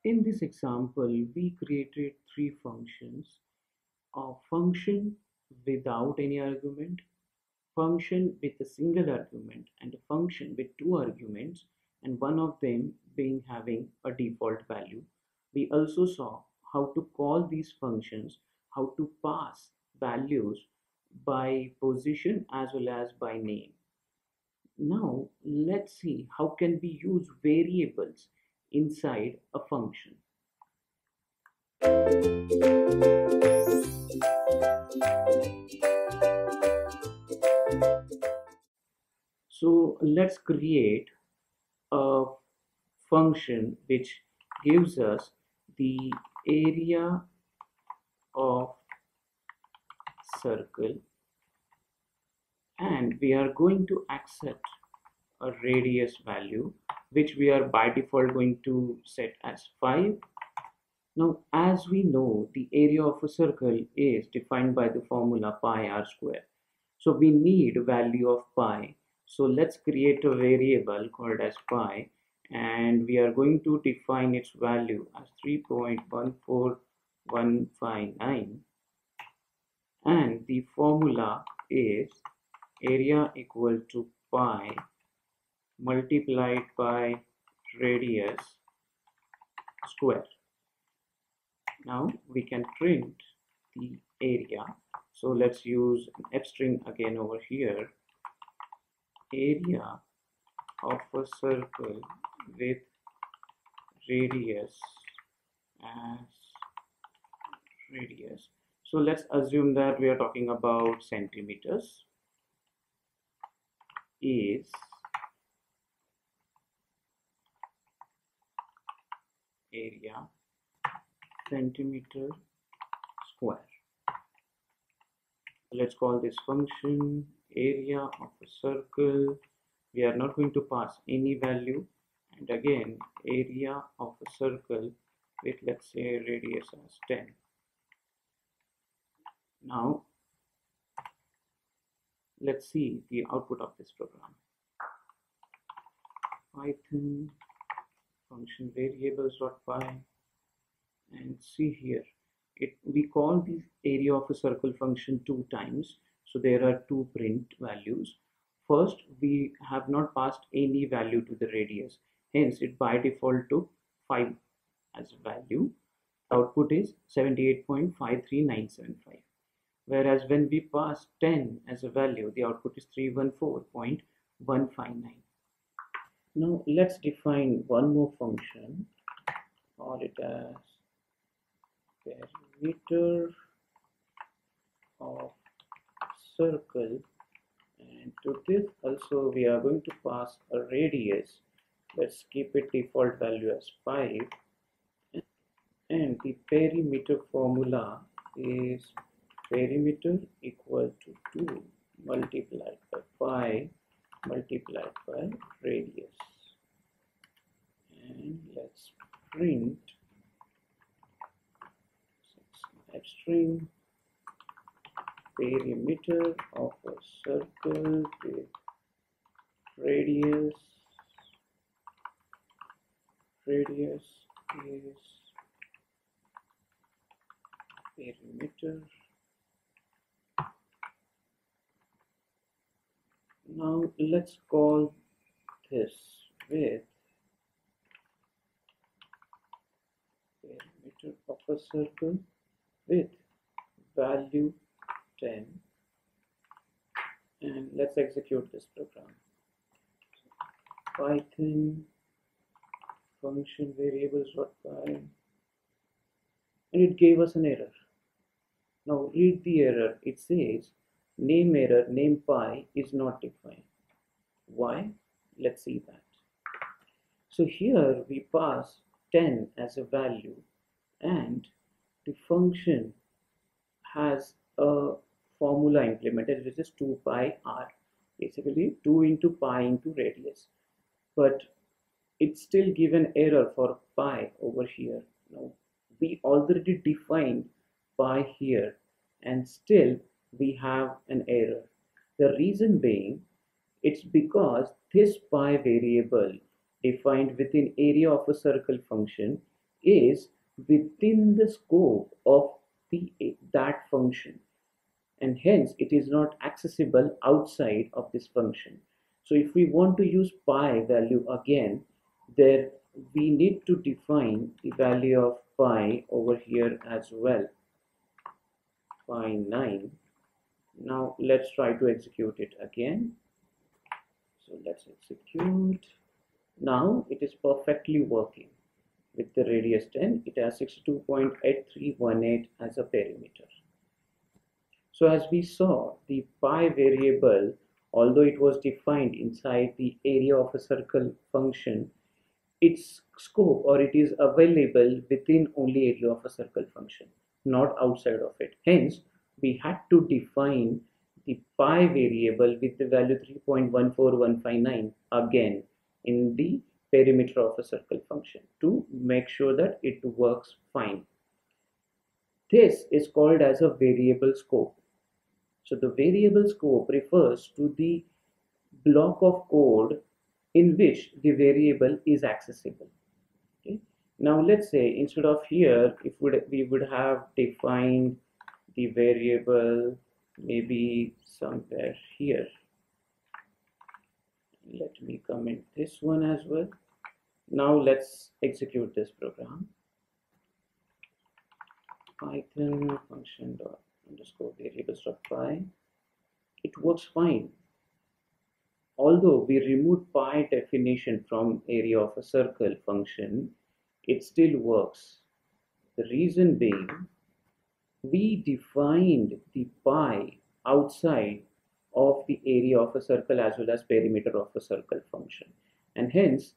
In this example, we created three functions: a function without any argument, function with a single argument, and a function with two arguments, and one of them being having a default value. We also saw how to call these functions, how to pass values by position as well as by name. Now let's see how can we use variables inside a function. So let's create a function which gives us the area of circle, and we are going to accept a radius value which we are by default going to set as 5. Now as we know, the area of a circle is defined by the formula pi r square, so we need a value of pi. So let's create a variable called as pi, and we are going to define its value as 3.14159, and the formula is area equal to pi multiplied by radius square. Now we can print the area. So let's use an f string again over here. Area of a circle with radius as radius. So let's assume that we are talking about centimeters, is area centimeter square. Let's call this function area of a circle. We are not going to pass any value, and again area of a circle with, let's say, radius as 10. Now let's see the output of this program. Python function variables.py, and see here, we call the area of a circle function two times, so there are two print values. First, we have not passed any value to the radius, hence it by default took 5 as a value. Output is 78.53975, whereas when we pass 10 as a value, the output is 314.159. Now let's define one more function, call it as perimeter of circle, and to this also we are going to pass a radius. Let's keep it default value as 5, and the perimeter formula is perimeter equal to 2 multiplied by pi multiplied by radius. And let's print string perimeter of a circle with radius is perimeter. Now let's call this with perimeter of a circle with value 10, and let's execute this program. Python function variables.py, and it gave us an error. Now read the error. It says name error, name pi is not defined. Why? Let's see that. So here we pass 10 as a value, and the function has a formula implemented which is 2 pi r, basically 2 into pi into radius, but it's still given error for pi over here. Now we already defined pi here, and still we have an error. The reason being, it's because this pi variable defined within area of a circle function is within the scope of that function, and hence it is not accessible outside of this function. So if we want to use pi value again, there we need to define the value of pi over here as well, pi 9. Now let's try to execute it again. So let's execute. Now it is perfectly working. With the radius 10, it has 62.8318 as a perimeter. So as we saw, the pi variable, although it was defined inside the area of a circle function, its scope, or it is available within only area of a circle function, not outside of it. Hence, we had to define the pi variable with the value 3.14159 again in the perimeter of a circle function to make sure that it works fine. This is called as a variable scope. So the variable scope refers to the block of code in which the variable is accessible. Okay. Now let's say instead of here, if we would have defined the variable maybe somewhere here. Let me comment this one as well. Now let's execute this program. Python function dot underscore variables.py. It works fine. Although we removed pi definition from area of a circle function, it still works. The reason being, we defined the pi outside of the area of a circle as well as perimeter of a circle function, and hence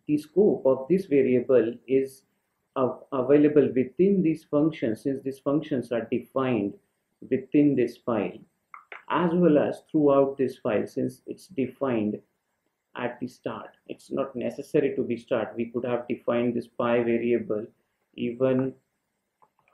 the scope of this variable is available within these functions, since these functions are defined within this file, as well as throughout this file, since it's defined at the start. It's not necessary to be start. We could have defined this pi variable even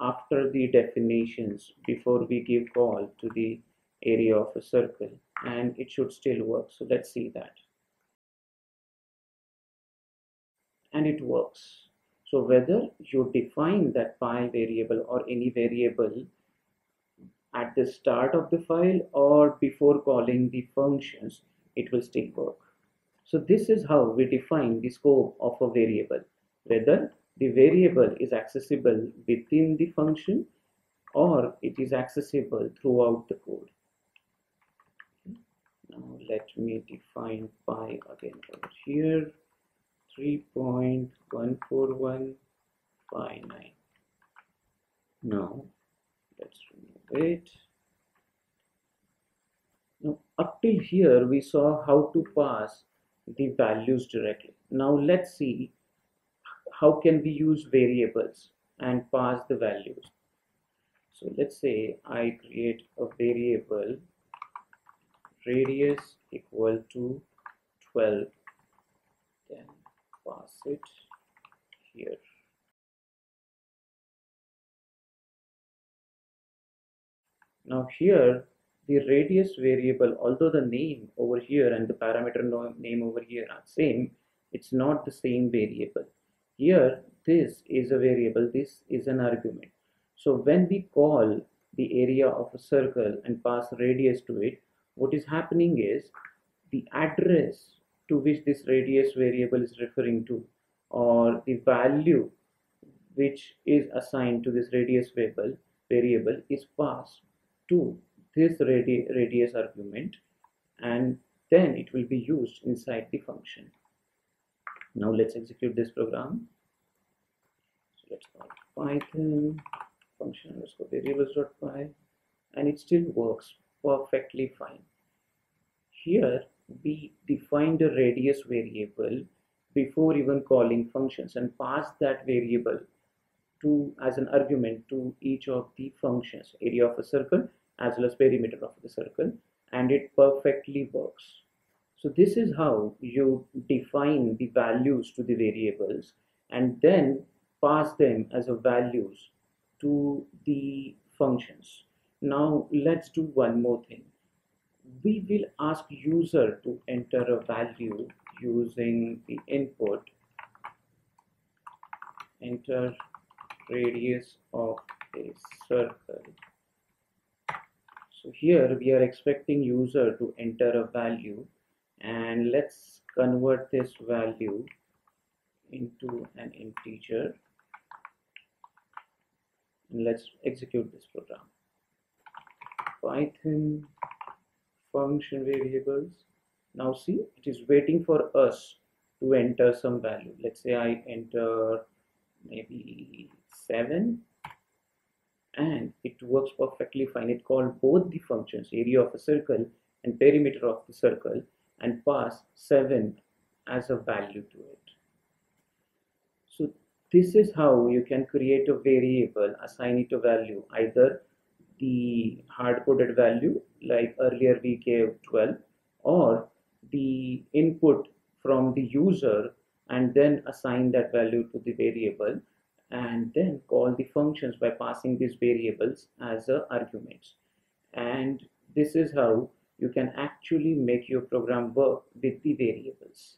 after the definitions before we give call to the area of a circle, and it should still work. So let's see that. And it works. So whether you define that pi variable or any variable at the start of the file or before calling the functions, it will still work. So this is how we define the scope of a variable, whether the variable is accessible within the function or it is accessible throughout the code. Now let me define pi again over here, 3.14159. Now let's remove it. Now up till here we saw how to pass the values directly. Now let's see how can we use variables and pass the values. So let's say I create a variable radius equal to 12, then pass it here. Now here the radius variable, although the name over here and the parameter name over here are same, it's not the same variable. Here this is a variable, this is an argument. So when we call the area of a circle and pass radius to it, what is happening is the address to which this radius variable is referring to, or the value which is assigned to this radius variable is passed to this radius argument, and then it will be used inside the function. Now let's execute this program. So let's call Python function underscore variables.py, and it still works perfectly fine. Here we defined a radius variable before even calling functions and pass that variable to as an argument to each of the functions, area of a circle as well as perimeter of the circle, and it perfectly works. So this is how you define the values to the variables and then pass them as a values to the functions. Now let's do one more thing. We will ask user to enter a value using the input enter radius of a circle. So here we are expecting user to enter a value, and let's convert this value into an integer, and let's execute this program. Python function variables. Now see, it is waiting for us to enter some value. Let's say I enter maybe 7, and it works perfectly fine. It called both the functions, area of a circle and perimeter of the circle, and pass 7 as a value to it. So this is how you can create a variable, assign it a value, either the hard-coded value like earlier we gave 12, or the input from the user and then assign that value to the variable, and then call the functions by passing these variables as arguments. And this is how you can actually make your program work with the variables.